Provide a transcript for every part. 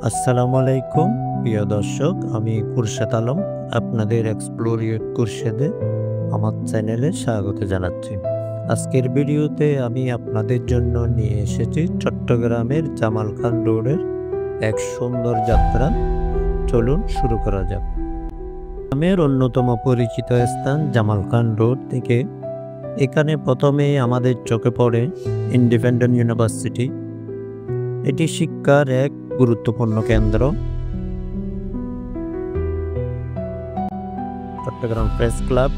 আসসালামু আলাইকুম প্রিয় দর্শক, আমি খুরশেদ আলম আপনাদের এক্সপ্লোর উইথ খুরশেদে আমার চ্যানেলে স্বাগত জানাচ্ছি। আজকের ভিডিওতে আমি আপনাদের জন্য নিয়ে এসেছি চট্টগ্রামের জামাল খান রোডের এক সুন্দর যাত্রা। চলুন শুরু করা যাক। গ্রামের অন্যতম পরিচিত স্থান জামাল খান রোড থেকে এখানে প্রথমেই আমাদের চোখে পড়ে ইন্ডিপেন্ডেন্ট ইউনিভার্সিটি। এটি শিক্ষার এক গুরুত্বপূর্ণ কেন্দ্র। চট্টগ্রাম প্রেস ক্লাব,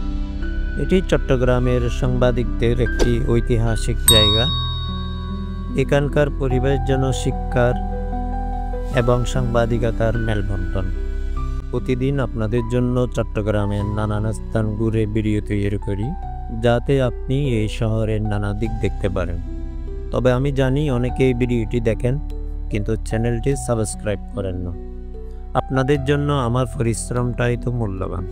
এটি চট্টগ্রামের সাংবাদিকদের একটি ঐতিহাসিক জায়গা। এখানকার পরিবেশ যেন শিক্ষার এবং সাংবাদিকতার মেলবন্ধন। প্রতিদিন আপনাদের জন্য চট্টগ্রামের নানান স্থান ঘুরে ভিডিও তৈরি করি, যাতে আপনি এই শহরের নানা দিক দেখতে পারেন। তবে আমি জানি অনেকেই ভিডিওটি দেখেন কিন্তু চ্যানেলটি সাবস্ক্রাইব করেন না। আপনাদের জন্য আমার পরিশ্রমটাই তো মূল্যবান।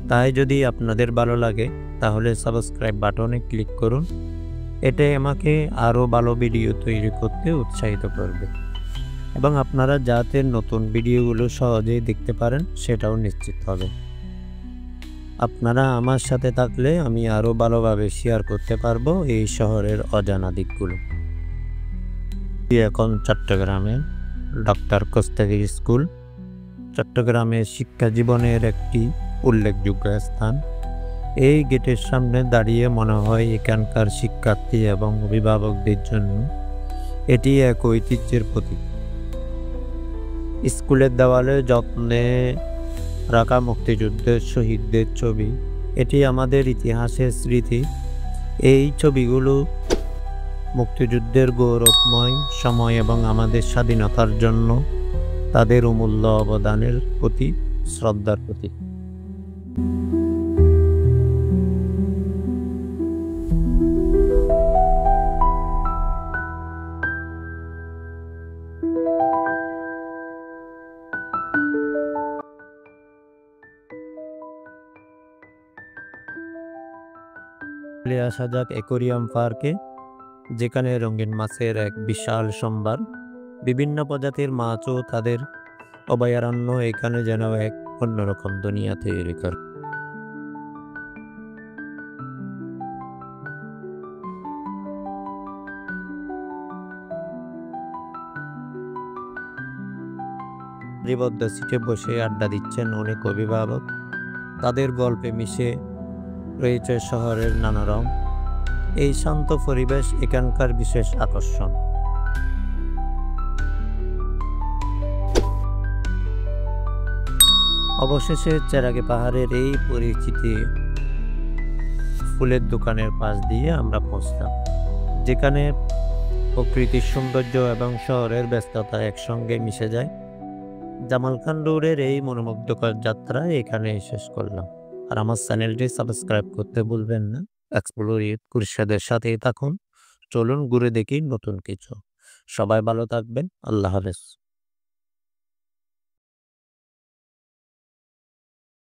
তাই যদি আপনাদের ভালো লাগে তাহলে সাবস্ক্রাইব বাটনে ক্লিক করুন। এটাই আমাকে আরও ভালো ভিডিও তৈরি করতে উৎসাহিত করবে এবং আপনারা যাতে নতুন ভিডিওগুলো সহজেই দেখতে পারেন সেটাও নিশ্চিত হবে। আপনারা আমার সাথে থাকলে আমি আরও ভালোভাবে শেয়ার করতে পারবো এই শহরের অজানা দিকগুলো। এখন চট্টগ্রামে ডক্টর কোস্তাগির স্কুল চট্টগ্রামের শিক্ষা জীবনের একটি উল্লেখযোগ্য স্থান। এই গেটের সামনে দাঁড়িয়ে মনে হয় এখানকার শিক্ষার্থী এবং অভিভাবকদের জন্য এটি এক ঐতিহ্যের প্রতীক। স্কুলের দেওয়ালে যত্নে রাখা মুক্তিযুদ্ধের শহীদদের ছবি, এটি আমাদের ইতিহাসের স্মৃতি। এই ছবিগুলো মুক্তিযুদ্ধের গৌরবময় সময় এবং আমাদের স্বাধীনতার জন্য তাদের অমূল্য অবদানের প্রতি শ্রদ্ধার প্রতীক। চলে আসা যাক অ্যাকোয়ারিয়াম পার্কে, যেখানে রঙিন মাছের এক বিশাল সম্ভার। বিভিন্ন প্রজাতির মাছ ও তাদের অভয়ারণ্য এখানে যেন এক অন্যরকম দুনিয়া তৈরি করে। সারিবদ্ধ সিটে বসে আড্ডা দিচ্ছেন অনেক অভিভাবক। তাদের গল্পে মিশে রয়েছে শহরের নানা রং। এই শান্ত পরিবেশ এখানকার বিশেষ আকর্ষণ। অবশেষে চেরাগি পাহাড়ের এই পরিচিতি ফুলের দোকানের পাশ দিয়ে আমরা পৌঁছলাম, যেখানে প্রকৃতির সৌন্দর্য এবং শহরের ব্যস্ততা একসঙ্গে মিশে যায়। জামাল খান রোডের এই মনোমুগ্ধকর যাত্রা এখানে শেষ করলাম। আর আমার চ্যানেলটি সাবস্ক্রাইব করতে ভুলবেন না। এক্সপ্লোর উইথ খুরশেদের সাথেই থাকুন। চলুন ঘুরে দেখি নতুন কিছু। সবাই ভালো থাকবেন। আল্লাহ হাফেজ।